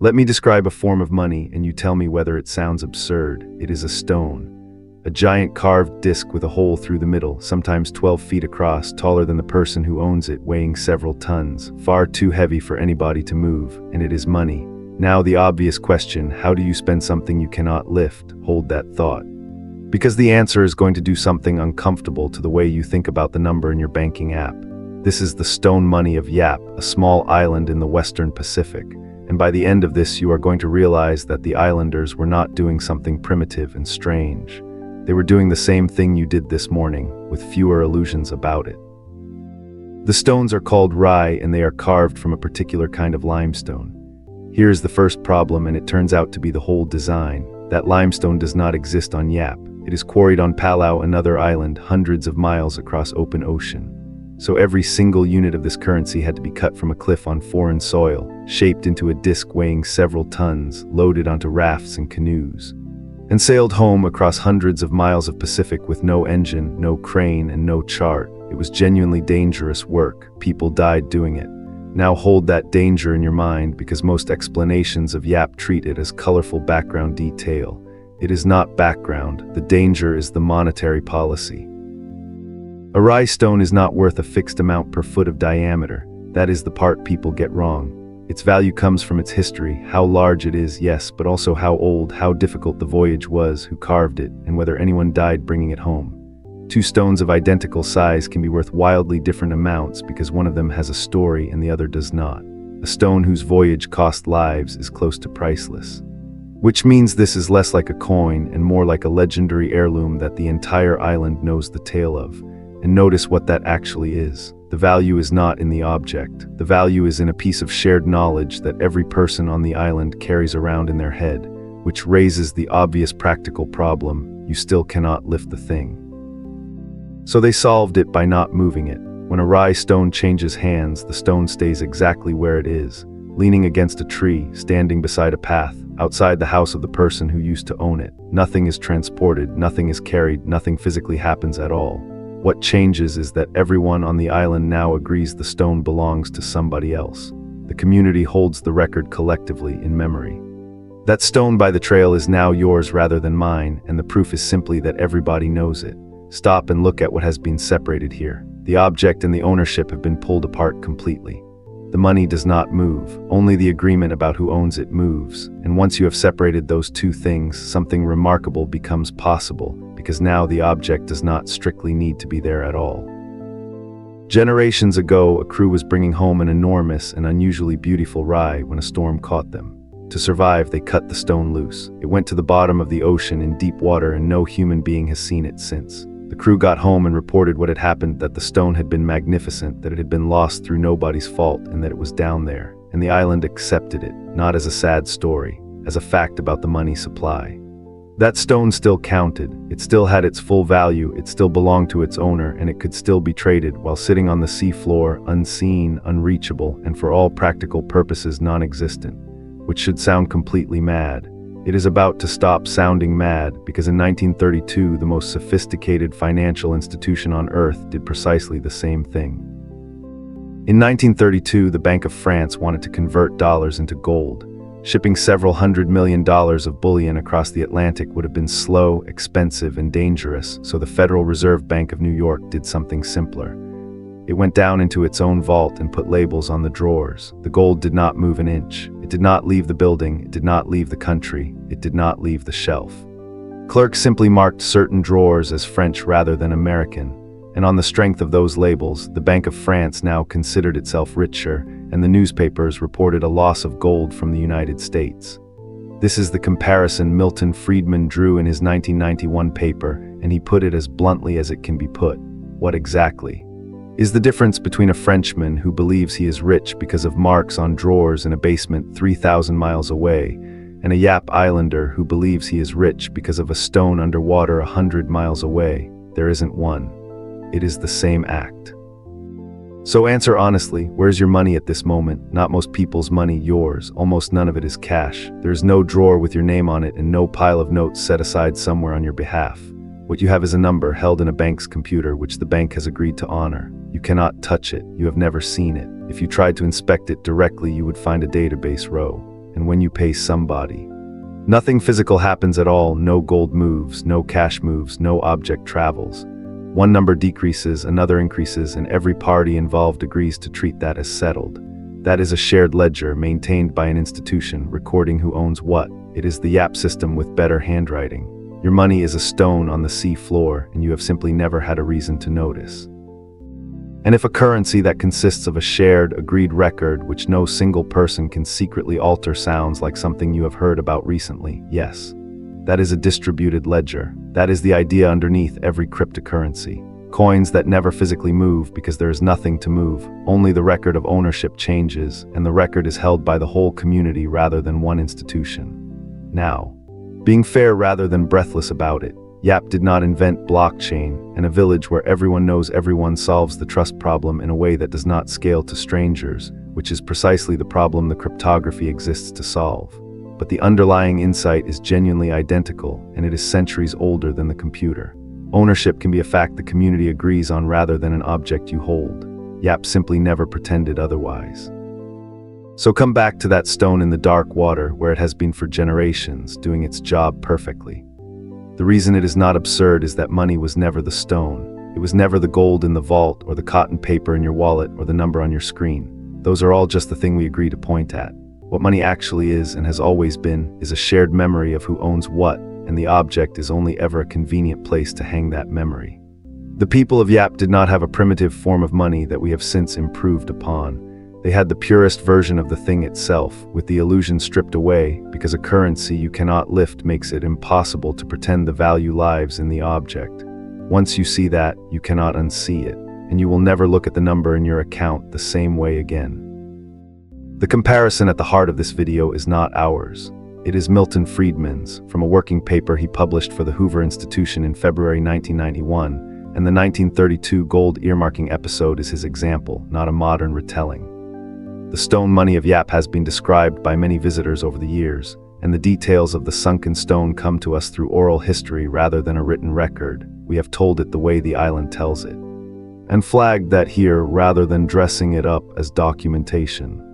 Let me describe a form of money and you tell me whether it sounds absurd. It is a stone. A giant carved disc with a hole through the middle, sometimes 12 feet across, taller than the person who owns it, weighing several tons, far too heavy for anybody to move, and it is money. Now the obvious question, how do you spend something you cannot lift? Hold that thought. Because the answer is going to do something uncomfortable to the way you think about the number in your banking app. This is the stone money of Yap, a small island in the Western Pacific. And by the end of this, you are going to realize that the islanders were not doing something primitive and strange. They were doing the same thing you did this morning, with fewer illusions about it. The stones are called rai, and they are carved from a particular kind of limestone. Here's the first problem, and it turns out to be the whole design. That limestone does not exist on Yap. It is quarried on Palau, another island, hundreds of miles across open ocean. So every single unit of this currency had to be cut from a cliff on foreign soil, shaped into a disc weighing several tons, loaded onto rafts and canoes, and sailed home across hundreds of miles of Pacific with no engine, no crane, and no chart. It was genuinely dangerous work. People died doing it. Now hold that danger in your mind, because most explanations of Yap treat it as colorful background detail. It is not background. The danger is the monetary policy. A rai stone is not worth a fixed amount per foot of diameter. That is the part people get wrong. Its value comes from its history, how large it is, yes, but also how old, how difficult the voyage was, who carved it, and whether anyone died bringing it home. Two stones of identical size can be worth wildly different amounts because one of them has a story and the other does not. A stone whose voyage cost lives is close to priceless. Which means this is less like a coin and more like a legendary heirloom that the entire island knows the tale of. And notice what that actually is. The value is not in the object. The value is in a piece of shared knowledge that every person on the island carries around in their head, which raises the obvious practical problem: you still cannot lift the thing. So they solved it by not moving it. When a rai stone changes hands, the stone stays exactly where it is, leaning against a tree, standing beside a path, outside the house of the person who used to own it. Nothing is transported, nothing is carried, nothing physically happens at all. What changes is that everyone on the island now agrees the stone belongs to somebody else. The community holds the record collectively in memory. That stone by the trail is now yours rather than mine, and the proof is simply that everybody knows it. Stop and look at what has been separated here. The object and the ownership have been pulled apart completely. The money does not move, only the agreement about who owns it moves. And once you have separated those two things, something remarkable becomes possible, because now the object does not strictly need to be there at all. Generations ago, a crew was bringing home an enormous and unusually beautiful rai when a storm caught them. To survive, they cut the stone loose. It went to the bottom of the ocean in deep water, and no human being has seen it since. The crew got home and reported what had happened, that the stone had been magnificent, that it had been lost through nobody's fault, and that it was down there. And the island accepted it, not as a sad story, as a fact about the money supply. That stone still counted, it still had its full value, it still belonged to its owner, and it could still be traded while sitting on the sea floor, unseen, unreachable, and for all practical purposes non-existent, which should sound completely mad. It is about to stop sounding mad, because in 1932, the most sophisticated financial institution on Earth did precisely the same thing. In 1932, the Bank of France wanted to convert dollars into gold. Shipping several $100 million of bullion across the Atlantic would have been slow, expensive, and dangerous, so the Federal Reserve Bank of New York did something simpler. It went down into its own vault and put labels on the drawers. The gold did not move an inch. It did not leave the building. It did not leave the country. It did not leave the shelf. Clerks simply marked certain drawers as French rather than American, and on the strength of those labels, the Bank of France now considered itself richer, and the newspapers reported a loss of gold from the United States. This is the comparison Milton Friedman drew in his 1991 paper, and he put it as bluntly as it can be put. What exactly is the difference between a Frenchman who believes he is rich because of marks on drawers in a basement 3,000 miles away, and a Yap Islander who believes he is rich because of a stone underwater 100 miles away? There isn't one. It is the same act. So answer honestly, where's your money at this moment? Not most people's money, yours. Almost none of it is cash. There is no drawer with your name on it and no pile of notes set aside somewhere on your behalf. What you have is a number held in a bank's computer which the bank has agreed to honor. You cannot touch it. You have never seen it. If you tried to inspect it directly, you would find a database row. and when you pay somebody. Nothing physical happens at all, no gold moves, no cash moves, no object travels. One number decreases, another increases, and every party involved agrees to treat that as settled. That is a shared ledger maintained by an institution, recording who owns what. It is the Yap system with better handwriting. Your money is a stone on the sea floor, and you have simply never had a reason to notice. And if a currency that consists of a shared, agreed record which no single person can secretly alter sounds like something you have heard about recently, yes. That is a distributed ledger. That is the idea underneath every cryptocurrency. Coins that never physically move because there is nothing to move. Only the record of ownership changes, and the record is held by the whole community rather than one institution. Now, being fair rather than breathless about it, Yap did not invent blockchain, and a village where everyone knows everyone solves the trust problem in a way that does not scale to strangers, which is precisely the problem the cryptography exists to solve. But the underlying insight is genuinely identical, and it is centuries older than the computer. Ownership can be a fact the community agrees on rather than an object you hold. Yap simply never pretended otherwise. So come back to that stone in the dark water where it has been for generations, doing its job perfectly. The reason it is not absurd is that money was never the stone. It was never the gold in the vault, or the cotton paper in your wallet, or the number on your screen. Those are all just the thing we agree to point at. What money actually is, and has always been, is a shared memory of who owns what, and the object is only ever a convenient place to hang that memory. The people of Yap did not have a primitive form of money that we have since improved upon. They had the purest version of the thing itself, with the illusion stripped away, because a currency you cannot lift makes it impossible to pretend the value lies in the object. Once you see that, you cannot unsee it, and you will never look at the number in your account the same way again. The comparison at the heart of this video is not ours. It is Milton Friedman's, from a working paper he published for the Hoover Institution in February 1991, and the 1932 gold earmarking episode is his example, not a modern retelling. The stone money of Yap has been described by many visitors over the years, and the details of the sunken stone come to us through oral history rather than a written record. We have told it the way the island tells it, and flagged that here rather than dressing it up as documentation.